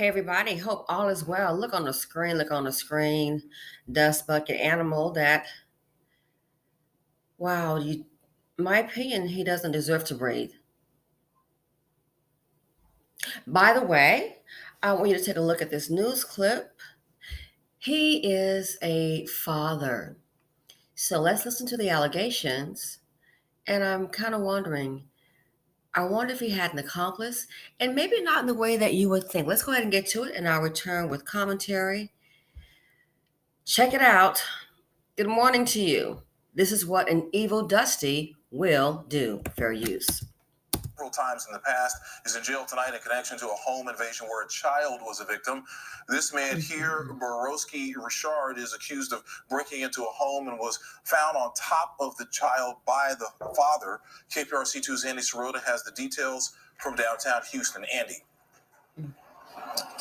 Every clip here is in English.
Hey everybody, hope all is well. Look on the screen, look on the screen. Dust bucket animal that, wow, my opinion, he doesn't deserve to breathe. By the way, I want you to take a look at this news clip. He is a father. So let's listen to the allegations. And I'm kind of wondering, I wonder if he had an accomplice, and maybe not in the way that you would think. Let's go ahead and get to it, and I'll return with commentary. Check it out. Good morning to you. This is what an evil Dusty will do. Fair use. Several times in the past, is in jail tonight in connection to a home invasion where a child was a victim. This man here, Borowski Richard, is accused of breaking into a home and was found on top of the child by the father. KPRC2's Andy Sirota has the details from downtown Houston. Andy.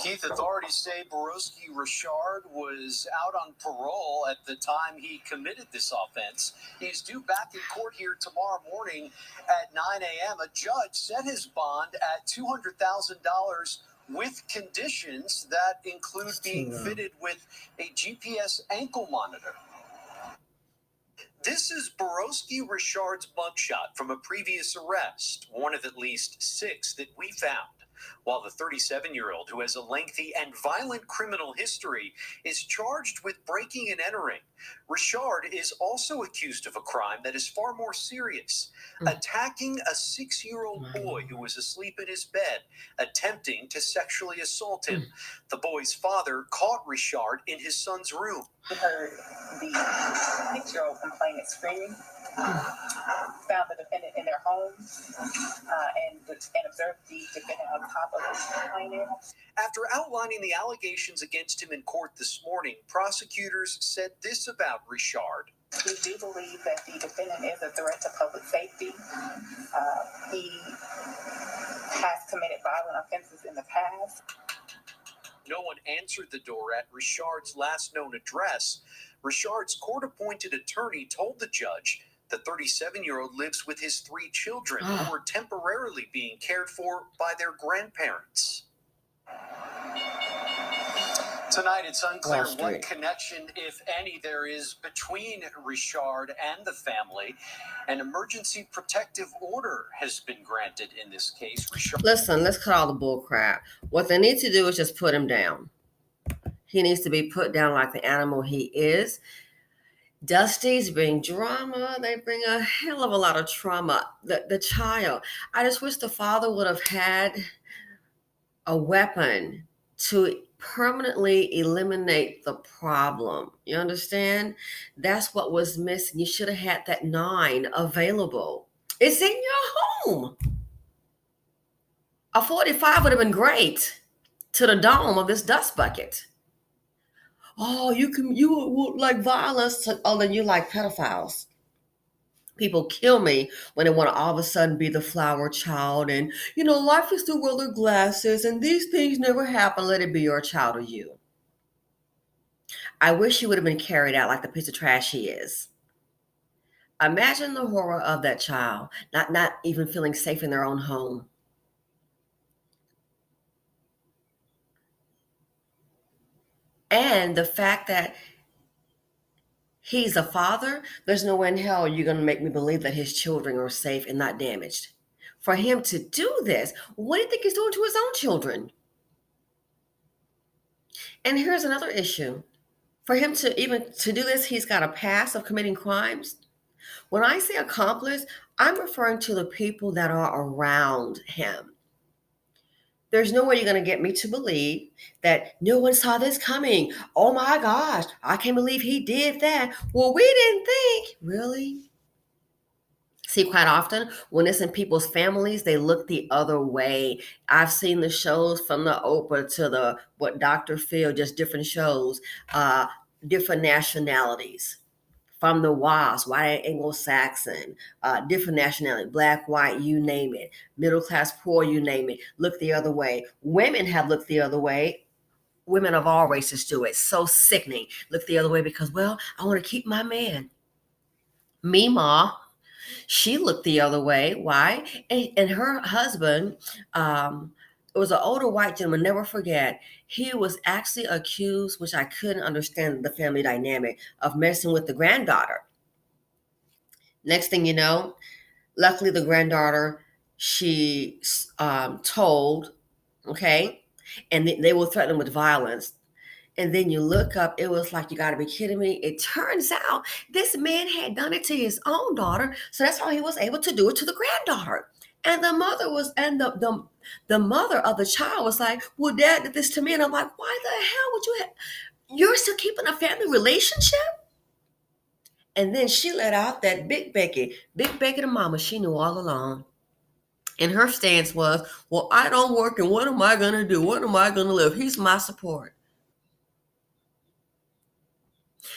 Keith, authorities say Borowski Richard was out on parole at the time he committed this offense. He's due back in court here tomorrow morning at 9 a.m. A judge set his bond at $200,000 with conditions that include being fitted with a GPS ankle monitor. This is Borowski Richard's mugshot from a previous arrest, one of at least 6 that we found. While the 37-year-old, who has a lengthy and violent criminal history, is charged with breaking and entering, Richard is also accused of a crime that is far more serious, attacking a 6-year-old boy who was asleep in his bed, attempting to sexually assault him. The boy's father caught Richard in his son's room. We heard the 6-year-old complainant screaming, found the defendant in their home, and observed the defendant on top of the complainant. After outlining the allegations against him in court this morning, prosecutors said this about Richard. We do believe that the defendant is a threat to public safety. He has committed violent offenses in the past. No one answered the door at Richard's last known address. Richard's court-appointed attorney told the judge the 37-year-old lives with his 3 children who were temporarily being cared for by their grandparents. Tonight, it's unclear what connection, if any, there is between Richard and the family. An emergency protective order has been granted in this case. Listen, let's cut all the bull crap. What they need to do is just put him down. He needs to be put down like the animal he is. Dusties bring drama. They bring a hell of a lot of trauma. The child. I just wish the father would have had a weapon to permanently eliminate the problem. You understand? That's what was missing. You should have had that 9 available. It's in your home. A 45 would have been great to the dome of this dust bucket. Oh, you would like violence. Then you like pedophiles. People kill me when they want to all of a sudden be the flower child and, life is through colored glasses and these things never happen. Let it be your child or you. I wish he would have been carried out like the piece of trash he is. Imagine the horror of that child, not even feeling safe in their own home. And the fact that he's a father, there's no way in hell you're going to make me believe that his children are safe and not damaged. For him to do this, what do you think he's doing to his own children? And here's another issue. For him to do this, he's got a past of committing crimes. When I say accomplice, I'm referring to the people that are around him. There's no way you're going to get me to believe that no one saw this coming. Oh my gosh, I can't believe he did that. Well, we didn't think. Really? See, quite often when it's in people's families, they look the other way. I've seen the shows from the Oprah to what Dr. Phil, just different shows, different nationalities. From the WASP, white Anglo-Saxon, different nationality, black, white, you name it, middle class, poor, you name it, look the other way. Women have looked the other way. Women of all races do it. So sickening. Look the other way because, I want to keep my man. Mima, she looked the other way. Why? And her husband It was an older white gentleman, never forget. He was actually accused, which I couldn't understand the family dynamic, of messing with the granddaughter. Next thing you know, luckily the granddaughter, she told, okay, and they will threaten with violence. And then you look up, it was like, you got to be kidding me. It turns out this man had done it to his own daughter. So that's how he was able to do it to the granddaughter. And the mother was, and the mother of the child was like, well, dad did this to me. And I'm like, why the hell would you're still keeping a family relationship? And then she let out that Big Becky the mama, she knew all along. And her stance was, well, I don't work, and what am I going to do? What am I going to live? He's my support.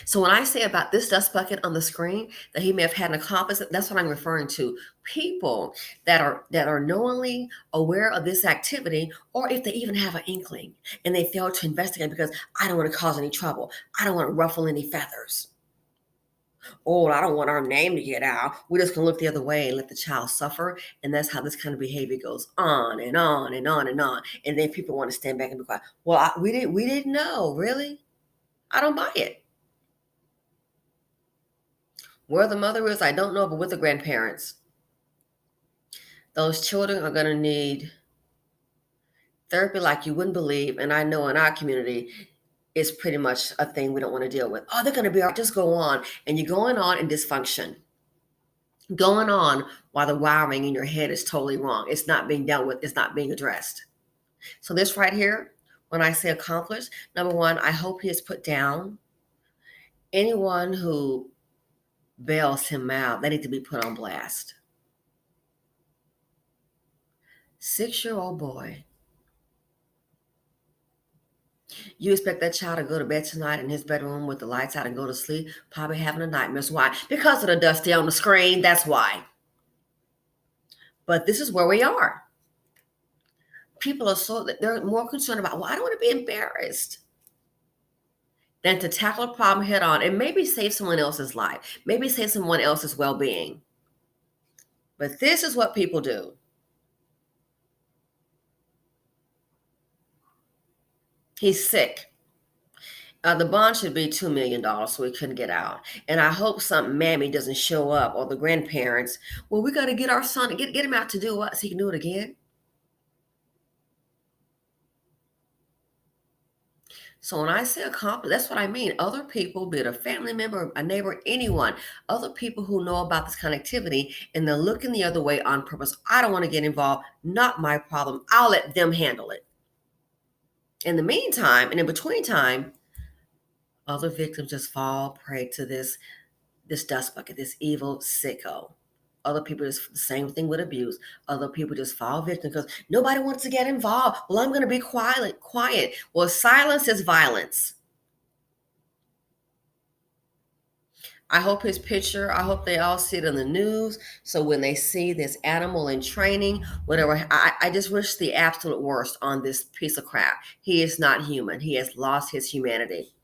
So when I say about this dust bucket on the screen that he may have had an accomplice, that's what I'm referring to. People that are knowingly aware of this activity, or if they even have an inkling and they fail to investigate because I don't want to cause any trouble. I don't want to ruffle any feathers. Oh, I don't want our name to get out. We're just going to look the other way and let the child suffer. And that's how this kind of behavior goes on and on and on and on. And then people want to stand back and be quiet. Well, we didn't know. Really? I don't buy it. Where the mother is, I don't know, but with the grandparents, those children are going to need therapy like you wouldn't believe. And I know in our community, it's pretty much a thing we don't want to deal with. Oh, they're going to be all right. Just go on. And you're going on in dysfunction. Going on while the wiring in your head is totally wrong. It's not being dealt with. It's not being addressed. So this right here, when I say accomplished, number one, I hope he is put down. Anyone who bails him out, they need to be put on blast. 6-year-old boy. You expect that child to go to bed tonight in his bedroom with the lights out and go to sleep, probably having a nightmare. Why? Because of the dusty on the screen. That's why. But this is where we are. People are they're more concerned about, well, I don't want to be embarrassed than to tackle a problem head on and maybe save someone else's life, maybe save someone else's well-being. But this is what people do. He's sick. The bond should be $2 million so he couldn't get out. And I hope some mammy doesn't show up or the grandparents. Well, we got to get our son, get him out to do what? So he can do it again? So when I say accomplish, that's what I mean. Other people, be it a family member, a neighbor, anyone, other people who know about this kind of activity and they're looking the other way on purpose. I don't want to get involved. Not my problem. I'll let them handle it. In the meantime, and in between time, other victims just fall prey to this dust bucket, this evil sicko. Other people just the same thing with abuse. Other people just fall victim because nobody wants to get involved. Well, I'm going to be quiet. Well, silence is violence. I hope his picture, I hope they all see it in the news. So when they see this animal in training, whatever, I just wish the absolute worst on this piece of crap. He is not human. He has lost his humanity.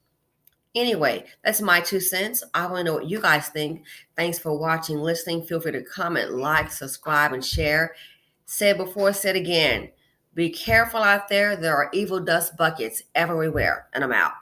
Anyway, that's my 2 cents. I want to know what you guys think. Thanks for watching, listening. Feel free to comment, like, subscribe, and share. Said before, said again. Be careful out there. There are evil dust buckets everywhere. And I'm out.